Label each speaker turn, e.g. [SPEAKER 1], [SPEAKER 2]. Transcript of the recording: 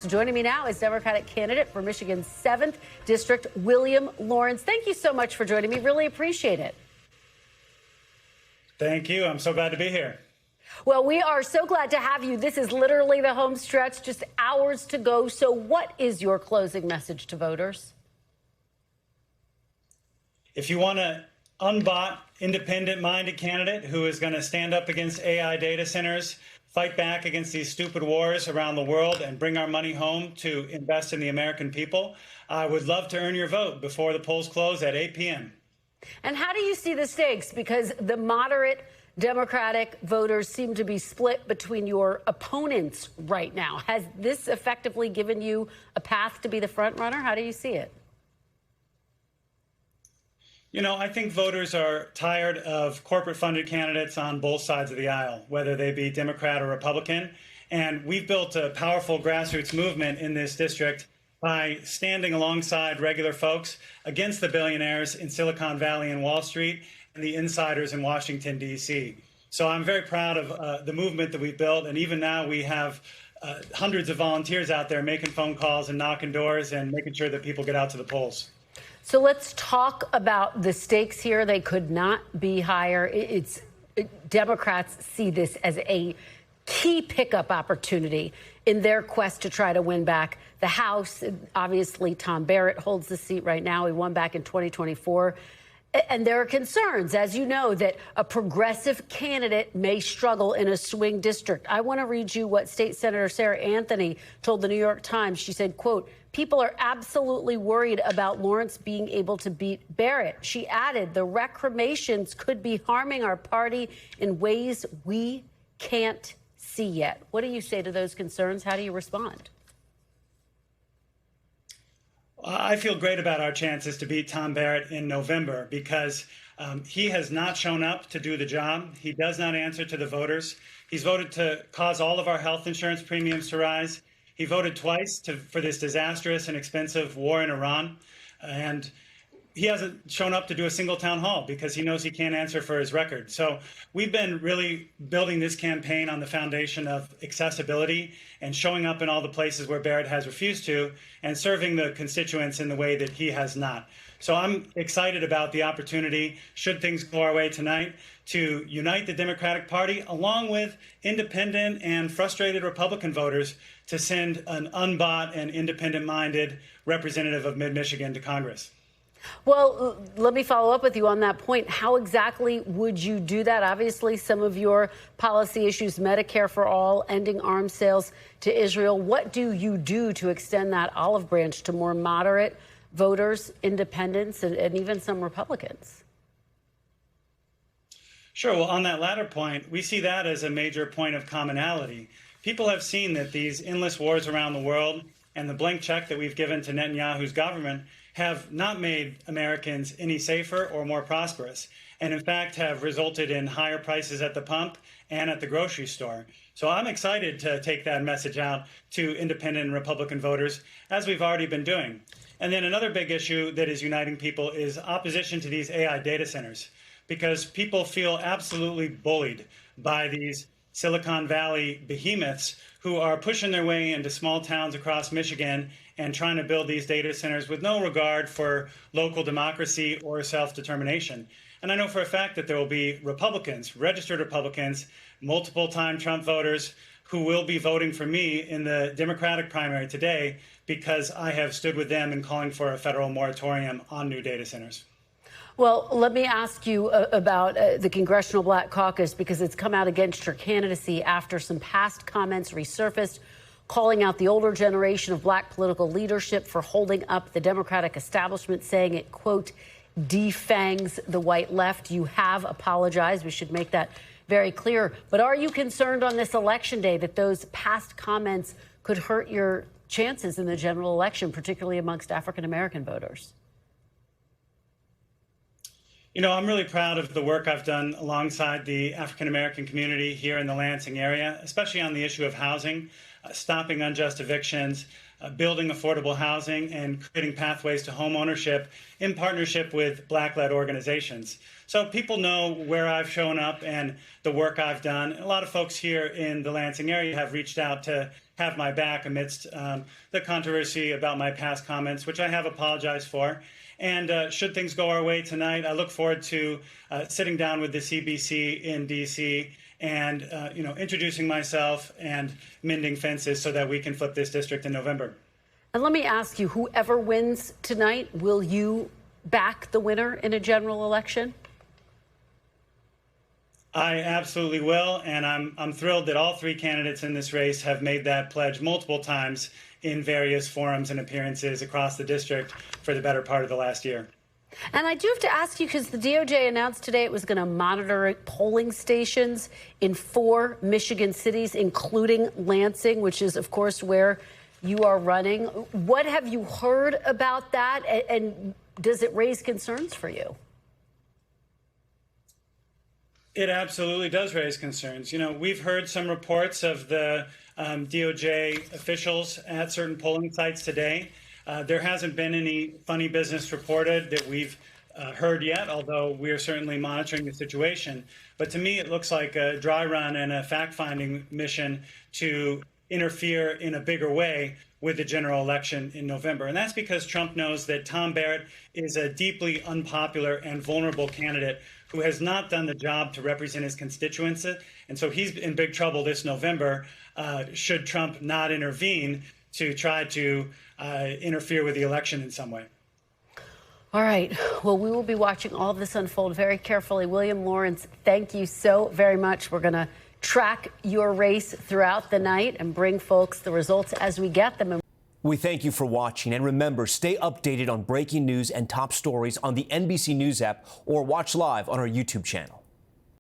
[SPEAKER 1] Joining me now is Democratic candidate for Michigan's 7th District, William Lawrence. Thank you so much for joining me. Really appreciate it.
[SPEAKER 2] Thank you. I'm so glad to be here.
[SPEAKER 1] Well, we are so glad to have you. This is literally the home stretch, just hours to go. So what is your closing message to voters?
[SPEAKER 2] If you want an unbought, independent-minded candidate who is going to stand up against AI data centers, fight back against these stupid wars around the world, and bring our money home to invest in the American people, I would love to earn your vote before the polls close at 8 p.m.
[SPEAKER 1] And how do you see the stakes? Because the moderate Democratic voters seem to be split between your opponents right now. Has this effectively given you a path to be the front runner? How do you see it?
[SPEAKER 2] You know, I think voters are tired of corporate-funded candidates on both sides of the aisle, whether they be Democrat or Republican. And we've built a powerful grassroots movement in this district by standing alongside regular folks against the billionaires in Silicon Valley and Wall Street and the insiders in Washington, D.C. So I'm very proud of the movement that we've built. And even now we have hundreds of volunteers out there making phone calls and knocking doors and making sure that people get out to the polls.
[SPEAKER 1] So let's talk about the stakes here. They could not be higher. Democrats see this as a key pickup opportunity in their quest to try to win back the House. Obviously, Tom Barrett holds the seat right now. He won back in 2024. And there are concerns, as you know, that a progressive candidate may struggle in a swing district. I want to read you what State Senator Sarah Anthony told the New York Times. She said, quote, "People are absolutely worried about Lawrence being able to beat Barrett." She added, "The recriminations could be harming our party in ways we can't see yet." What do you say to those concerns? How do you respond?
[SPEAKER 2] I feel great about our chances to beat Tom Barrett in November because he has not shown up to do the job. He does not answer to the voters. He's voted to cause all of our health insurance premiums to rise. He voted twice for this disastrous and expensive war in Iran. And he hasn't shown up to do a single town hall because he knows he can't answer for his record. So we've been really building this campaign on the foundation of accessibility and showing up in all the places where Barrett has refused to and serving the constituents in the way that he has not. So I'm excited about the opportunity, should things go our way tonight, to unite the Democratic Party along with independent and frustrated Republican voters to send an unbought and independent-minded representative of Mid-Michigan to Congress.
[SPEAKER 1] Well, let me follow up with you on that point. How exactly would you do that? Obviously, some of your policy issues, Medicare for all, ending arms sales to Israel. What do you do to extend that olive branch to more moderate voters, independents, and even some Republicans?
[SPEAKER 2] Sure. Well, on that latter point, we see that as a major point of commonality. People have seen that these endless wars around the world and the blank check that we've given to Netanyahu's government have not made Americans any safer or more prosperous, and in fact have resulted in higher prices at the pump and at the grocery store. So I'm excited to take that message out to independent and Republican voters, as we've already been doing. And then another big issue that is uniting people is opposition to these AI data centers, because people feel absolutely bullied by these Silicon Valley behemoths who are pushing their way into small towns across Michigan and trying to build these data centers with no regard for local democracy or self-determination. And I know for a fact that there will be Republicans, registered Republicans, multiple-time Trump voters who will be voting for me in the Democratic primary today because I have stood with them in calling for a federal moratorium on new data centers.
[SPEAKER 1] Well, let me ask you about the Congressional Black Caucus, because it's come out against your candidacy after some past comments resurfaced, calling out the older generation of black political leadership for holding up the Democratic establishment, saying it, quote, defangs the white left. You have apologized. We should make that very clear. But are you concerned on this election day that those past comments could hurt your chances in the general election, particularly amongst African-American voters?
[SPEAKER 2] You know, I'm really proud of the work I've done alongside the African-American community here in the Lansing area, especially on the issue of housing, stopping unjust evictions, building affordable housing, and creating pathways to home ownership in partnership with Black-led organizations. So people know where I've shown up and the work I've done. A lot of folks here in the Lansing area have reached out to have my back amidst the controversy about my past comments, which I have apologized for. And should things go our way tonight, I look forward to sitting down with the CBC in D.C. and introducing myself and mending fences so that we can flip this district in November.
[SPEAKER 1] And let me ask you, whoever wins tonight, will you back the winner in a general election?
[SPEAKER 2] I absolutely will, and I'm thrilled that all three candidates in this race have made that pledge multiple times in various forums and appearances across the district for the better part of the last year.
[SPEAKER 1] And I do have to ask you, because the DOJ announced today it was going to monitor polling stations in 4 Michigan cities, including Lansing, which is, of course, where you are running. What have you heard about that, and does it raise concerns for you?
[SPEAKER 2] It absolutely does raise concerns. We've heard some reports of the DOJ officials at certain polling sites today. There hasn't been any funny business reported that we've heard yet, although we are certainly monitoring the situation. But to me, it looks like a dry run and a fact-finding mission to interfere in a bigger way with the general election in November. And that's because Trump knows that Tom Barrett is a deeply unpopular and vulnerable candidate who has not done the job to represent his constituents. And so he's in big trouble this November should Trump not intervene to try to interfere with the election in some way.
[SPEAKER 1] All right. Well, we will be watching all of this unfold very carefully. William Lawrence, thank you so very much. We're going to track your race throughout the night and bring folks the results as we get them.
[SPEAKER 3] We thank you for watching, and remember, stay updated on breaking news and top stories on the NBC News app or watch live on our YouTube channel.